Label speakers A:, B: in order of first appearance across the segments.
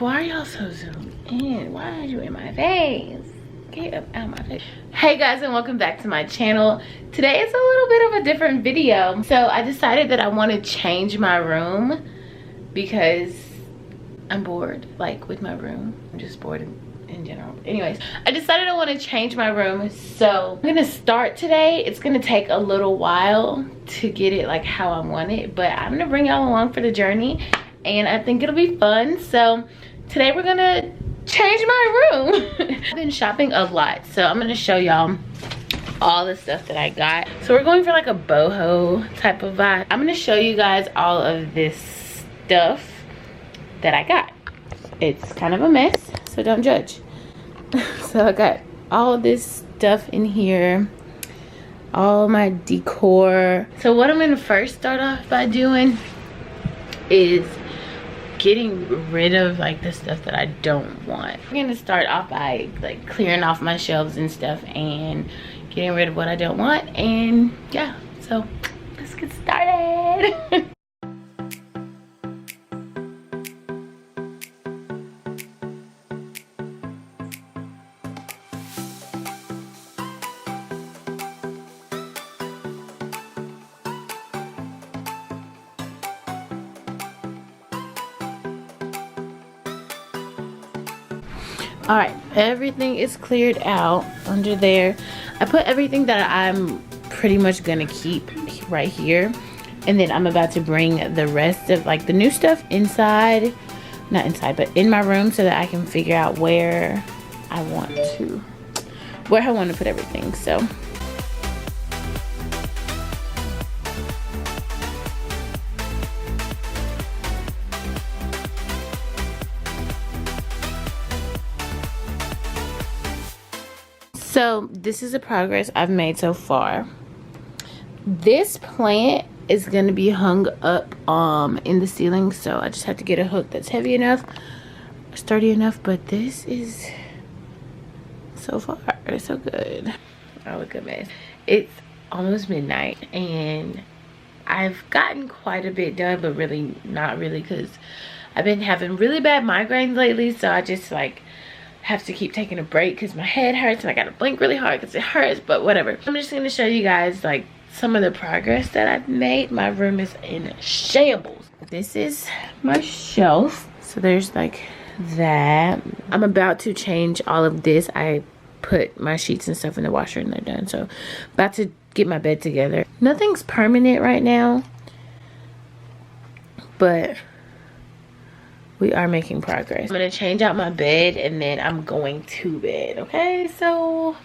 A: Why are y'all so zoomed in? Why are you in my face? Get up out of my face. Hey guys, and welcome back to my channel. Today is a little bit of a different video. So I decided that I want to change my room because I'm bored, like, with my room. I'm just bored in general. Anyways, I decided I want to change my room. So I'm gonna start today. It's gonna take a little while to get it like how I want it, but I'm gonna bring y'all along for the journey, and I think it'll be fun. So today we're gonna change my room. I've been shopping a lot, so I'm gonna show y'all all the stuff that I got. So we're going for like a boho type of vibe. I'm gonna show you guys all of this stuff that I got. It's kind of a mess, so don't judge. So I got all of this stuff in here, all my decor. So what I'm gonna first start off by doing is getting rid of like the stuff that I don't want. I'm gonna start off by like clearing off my shelves and stuff and getting rid of what I don't want. And yeah, so let's get started. All right, everything is cleared out under there. I put everything that I'm pretty much gonna keep right here, and then I'm about to bring the rest of like the new stuff inside, not inside, but in my room, so that I can figure out where I want to put everything. So this is the progress I've made so far. This plant is going to be hung up in the ceiling, so I just have to get a hook that's heavy enough, sturdy enough. But this is so far so good. Oh, look at this. It's almost midnight and I've gotten quite a bit done, but really not really, because I've been having really bad migraines lately, so I just like have to keep taking a break because my head hurts and I gotta blink really hard because it hurts. But whatever, I'm just gonna show you guys like some of the progress that I've made. My room is in shambles. This is my shelf, so there's like that. I'm about to change all of this. I put my sheets and stuff in the washer and they're done, so about to get my bed together. Nothing's permanent right now, but we are making progress. I'm gonna change out my bed and then I'm going to bed. Okay, so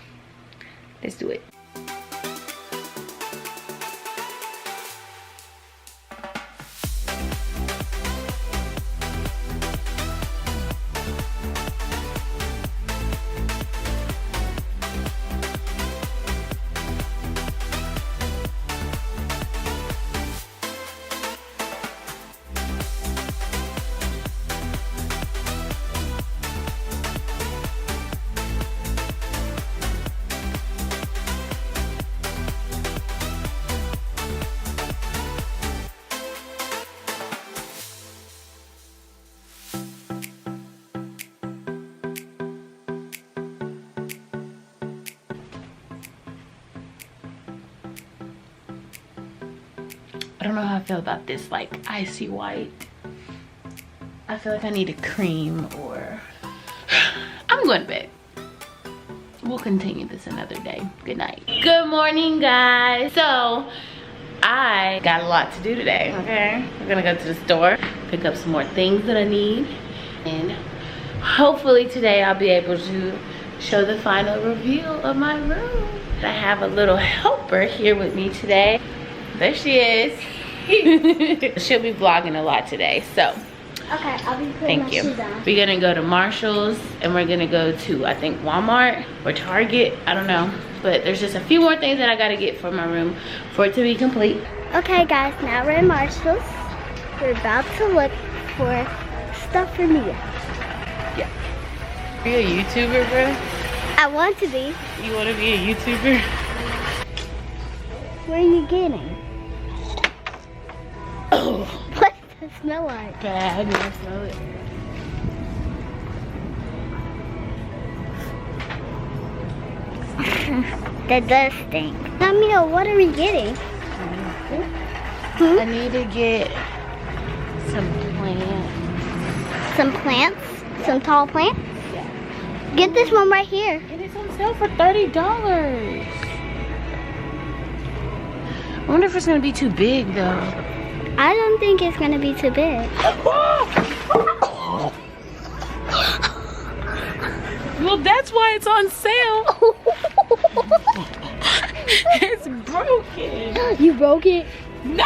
A: let's do it. I don't know how I feel about this like icy white. I feel like I need a cream, or I'm going to bed. We'll continue this another day. Good night. Good morning, guys. So I got a lot to do today. Okay, we're gonna go to the store, pick up some more things that I need, and hopefully today I'll be able to show the final reveal of my room. I have a little helper here with me today. There she is. She'll be vlogging a lot today, so
B: okay, I'll be putting my shoes on.
A: We're gonna go to Marshall's and we're gonna go to, I think, Walmart or Target, I don't know, but there's just a few more things that I gotta get for my room for it to be complete.
B: Okay guys, now we're in Marshall's. We're about to look for stuff for me.
A: Yeah. Are you a YouTuber, bro?
B: I want to be.
A: You want to be a YouTuber?
B: What are you getting?
A: Oh.
B: What does it smell like?
A: Bad. You want to smell it?
B: That does stink. Let me know, what are we getting?
A: I need to get some plants.
B: Some plants? Some tall plants?
A: Yeah.
B: Get this one right here.
A: And it's on sale for $30. I wonder if it's gonna be too big though.
B: I don't think it's gonna be too big.
A: Well, that's why it's on sale. It's broken.
B: You broke it?
A: No!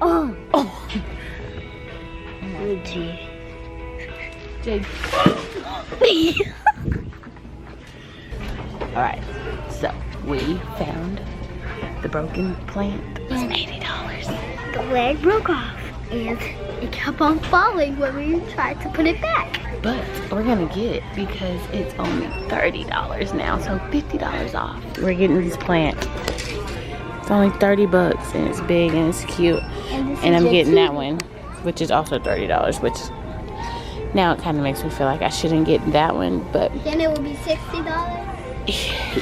B: Oh.
A: Oh.
B: Oh, gee.
A: Jade. Alright, so we found the broken plant. It was $80.
B: The leg broke off and it kept on falling when we tried to put it back.
A: But we're gonna get it because it's only $30 now, so $50 off. We're getting this plant. It's only 30 bucks and it's big and it's cute. And I'm getting that one, which is also $30, which now it kind of makes me feel like I shouldn't get that one, but
B: then it will be $60.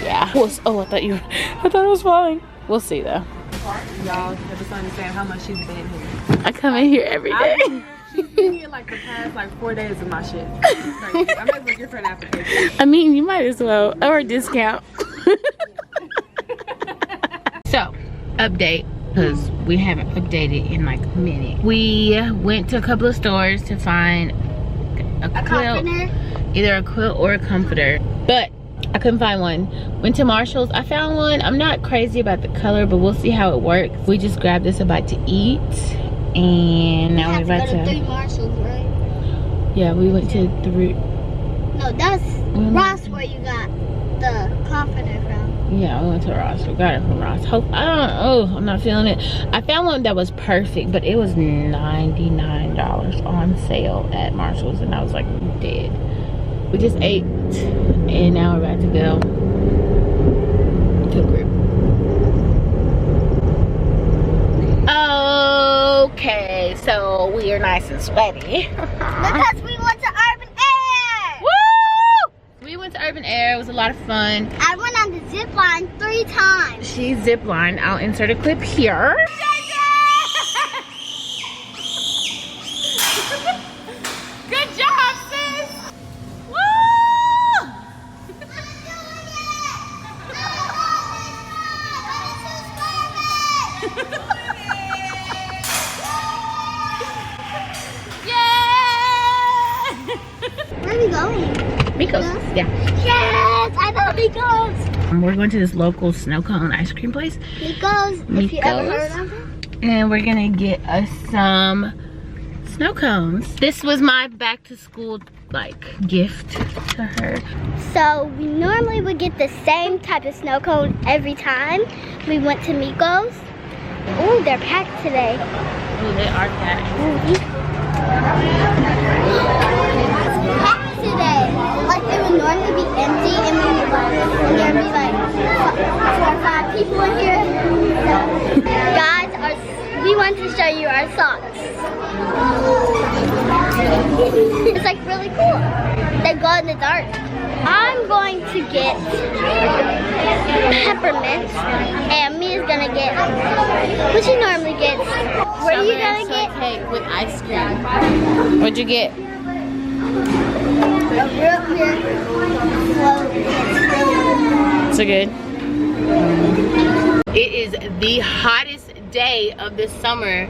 A: yeah. Oh, I thought it was falling. We'll see though.
C: Y'all never understand how much she's been here.
A: I come in here every day.
C: She's been here like the past 4 days of my shit. I might as well give her an application.
A: I mean, you might as well, or a discount. So, update, because we haven't updated in like a minute. We went to a couple of stores to find a quilt, either a quilt or a comforter, but I couldn't find one. Went to Marshall's, I found one. I'm not crazy about the color, but we'll see how it works. We just grabbed us a bite to eat, and now we're about to
B: 3 Marshalls, right?
A: Yeah, we went to 3.
B: No, that's Ross where you got the comforter from.
A: Yeah, we went to Ross. We got it from Ross. I'm not feeling it. I found one that was perfect, but it was $99 on sale at Marshall's, and I was like dead. We just ate, and now we're about to go to the group. Okay, so we are nice and sweaty.
B: Because we went to Urban Air!
A: Woo! We went to Urban Air. It was a lot of fun.
B: I went on the zip line 3 times.
A: She ziplined. I'll insert a clip here. Good job, sis! Woo! Yeah!
B: Where are we going?
A: Miko's, yeah.
B: Yes! I love Miko's!
A: We're going to this local snow cone ice cream place.
B: Miko's, if you ever heard of it.
A: And we're gonna get us some snow cones. This was my back to school gift to her.
B: So we normally would get the same type of snow cone every time we went to Miko's. Oh, they're packed today.
A: Oh, they are packed.
B: Packed today. Like they would normally be empty and there'd be like 4 or 5 people in here. Guys, we want to show you our socks. It's like really cool. They glow in the dark. I'm going to get peppermint, and Mia's gonna get what she normally gets. What are you gonna get?
A: Cake with ice cream. What'd you get?
B: A root beer float.
A: So good. It is the hottest day of the summer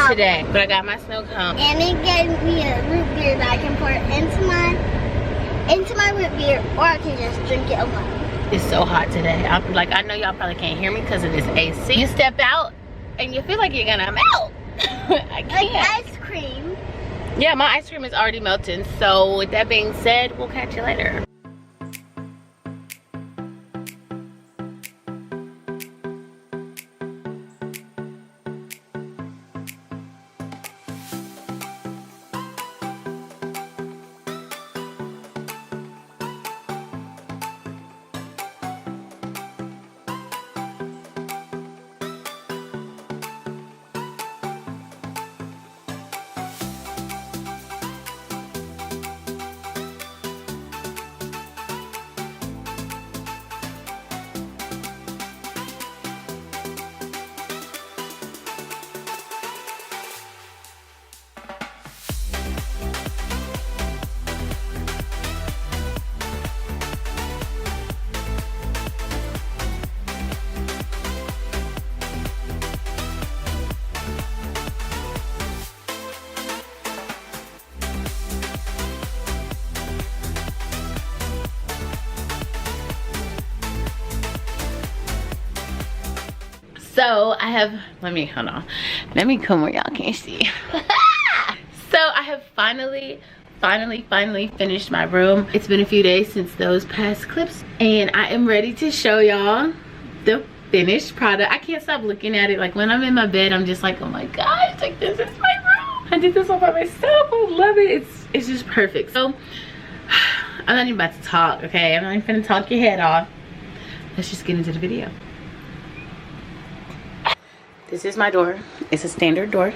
A: today, but I got my snow cone.
B: And it gave me a root beer that I can pour into my root beer, or I can just drink it alone.
A: It's so hot today. I know y'all probably can't hear me because of this AC. You step out and you feel like you're gonna melt. I can't.
B: Like ice cream.
A: Yeah, my ice cream is already melting. So with that being said, we'll catch you later. So I have, hold on. Let me come where y'all can't see. So I have finally finished my room. It's been a few days since those past clips, and I am ready to show y'all the finished product. I can't stop looking at it. Like when I'm in my bed, I'm just like, oh my gosh, like this is my room. I did this all by myself. I love it. It's just perfect. So I'm not even about to talk, okay? I'm not even gonna talk your head off. Let's just get into the video. This is my door. It's a standard door.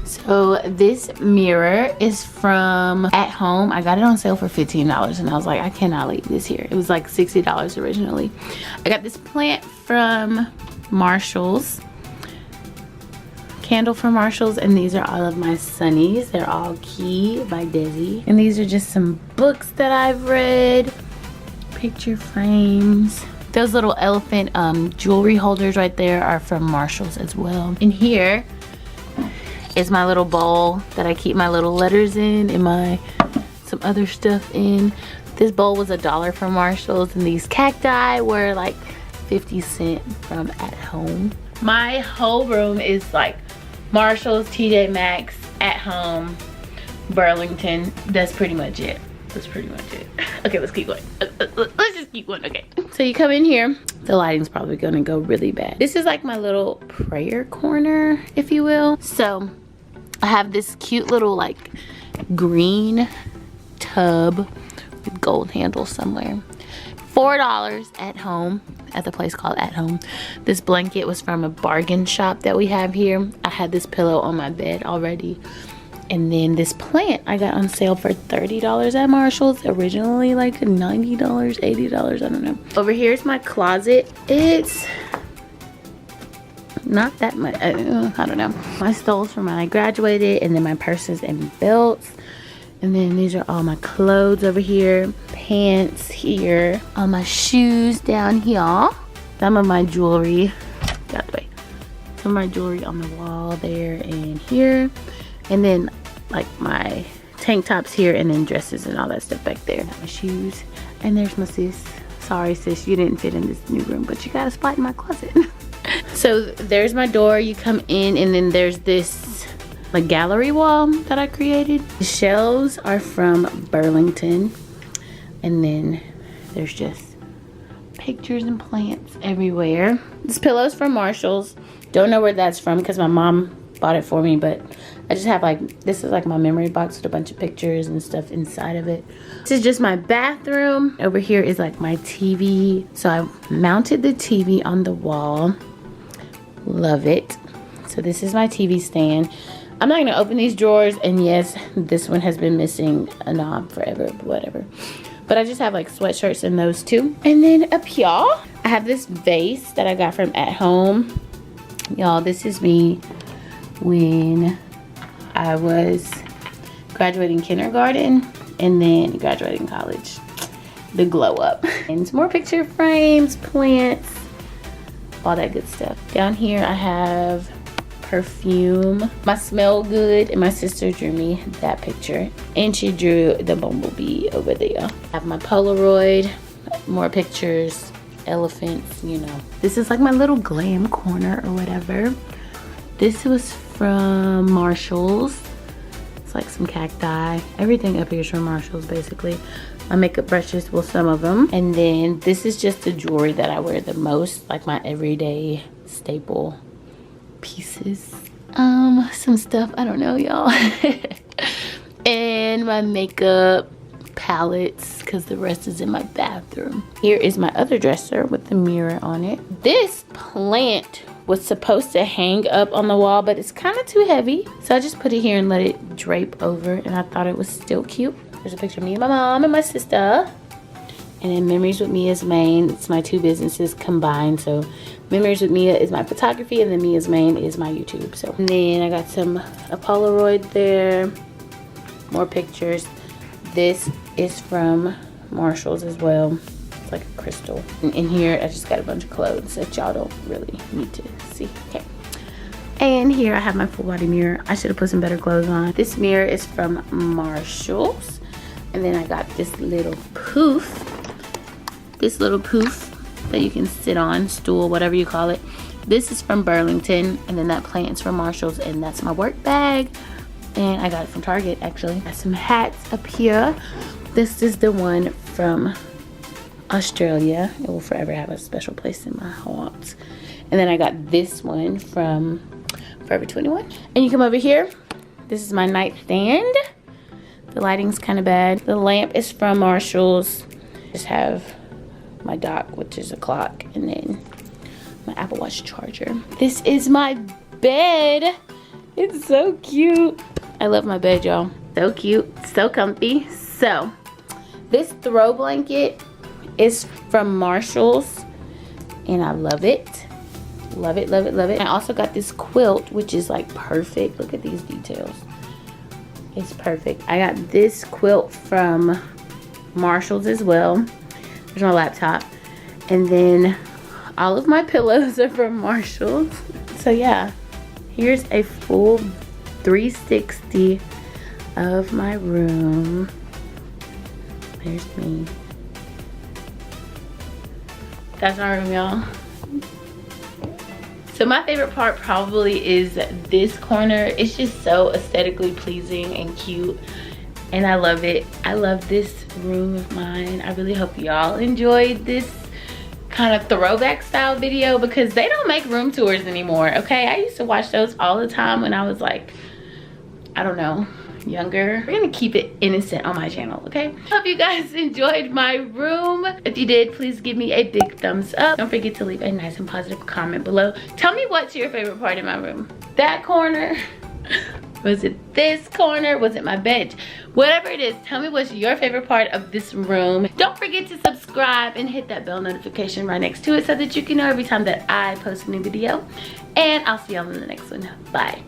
A: So this mirror is from At Home. I got it on sale for $15 and I was like, I cannot leave this here. It was like $60 originally. I got this plant from Marshall's. Candle from Marshall's, and these are all of my sunnies. They're all Key by Desi. And these are just some books that I've read. Picture frames. Those little elephant jewelry holders right there are from Marshall's as well. And here is my little bowl that I keep my little letters in and my some other stuff in. This bowl was $1 from Marshall's, and these cacti were like 50 cents from At Home. My whole room is like Marshall's, TJ Maxx, At Home, Burlington. That's pretty much it. That's pretty much it. Okay, let's keep going. Let's just keep going. Okay. So you come in here. The lighting's probably gonna go really bad. This is like my little prayer corner, if you will. So I have this cute little like green tub with gold handles somewhere. $4 At Home, at the place called At Home. This blanket was from a bargain shop that we have here. I had this pillow on my bed already. And then this plant I got on sale for $30 at Marshall's. Originally like $90, $80, I don't know. Over here is my closet. It's not that much, I don't know. My stoles from when I graduated, and then my purses and belts. And then these are all my clothes over here. Pants here. All my shoes down here. Some of my jewelry. Get out the way. Some of my jewelry on the wall there and here. And then like my tank tops here, and then dresses and all that stuff back there. My shoes. And there's my sis. Sorry sis, you didn't fit in this new room, but you got a spot in my closet. So there's my door. You come in, and then there's this like gallery wall that I created. The shelves are from Burlington, and then there's just pictures and plants everywhere. This pillow's from Marshall's. Don't know where that's from because my mom bought it for me, but I just have like, this is like my memory box with a bunch of pictures and stuff inside of it. This is just my bathroom. Over here is like my TV. So I mounted the TV on the wall. Love it. So this is my TV stand. I'm not gonna open these drawers, and yes, this one has been missing a knob forever, but whatever. But I just have like sweatshirts in those too. And then up here, I have this vase that I got from At Home. Y'all, this is me when I was graduating kindergarten and then graduating college. The glow up. And some more picture frames, plants, all that good stuff. Down here I have perfume. My Smell Good, and my sister drew me that picture. And she drew the bumblebee over there. I have my Polaroid, more pictures, elephants, you know. This is like my little glam corner or whatever. This was from Marshall's. It's like some cacti. Everything up here is from Marshall's basically. My makeup brushes, well, some of them. And then this is just the jewelry that I wear the most, like my everyday staple pieces. Some stuff, I don't know, y'all. And my makeup palettes, because the rest is in my bathroom. Here is my other dresser with the mirror on it. This plant was supposed to hang up on the wall, but it's kind of too heavy. So I just put it here and let it drape over, and I thought it was still cute. There's a picture of me and my mom and my sister. And then Memories with Mia's Main. It's my two businesses combined. So Memories with Mia is my photography, and then Mia's Main is my YouTube. So, and then I got a Polaroid there. More pictures. This is from Marshall's as well. It's like a crystal. And in here, I just got a bunch of clothes that y'all don't really need to see. Okay. And here I have my full body mirror. I should have put some better clothes on. This mirror is from Marshall's. And then I got this little poof. This little poof that you can sit on, stool, whatever you call it. This is from Burlington. And then that plant's from Marshall's. And that's my work bag. And I got it from Target, actually. Got some hats up here. This is the one from Australia. It will forever have a special place in my heart. And then I got this one from Forever 21. And you come over here. This is my nightstand. The lighting's kind of bad. The lamp is from Marshall's. Just have my dock, which is a clock, and then my Apple Watch charger. This is my bed. It's so cute. I love my bed, y'all. So cute, so comfy. So this throw blanket is from Marshall's, and I love it. Love it, love it, love it. I also got this quilt, which is like perfect. Look at these details. It's perfect. I got this quilt from Marshall's as well. There's my laptop. And then all of my pillows are from Marshall's. So yeah, here's a full 360 of my room. There's me. That's my room, y'all. So my favorite part probably is this corner. It's just so aesthetically pleasing and cute, and I love it. I love this room of mine. I really hope y'all enjoyed this kind of throwback style video, because they don't make room tours anymore, okay? I used to watch those all the time when I was like, I don't know, younger. We're gonna keep it innocent on my channel, okay? Hope you guys enjoyed my room. If you did, please give me a big thumbs up. Don't forget to leave a nice and positive comment below. Tell me what's your favorite part in my room. That corner? Was it this corner? Was it my bed? Whatever it is, tell me what's your favorite part of this room. Don't forget to subscribe and hit that bell notification right next to it so that you can know every time that I post a new video. And I'll see y'all in the next one. Bye.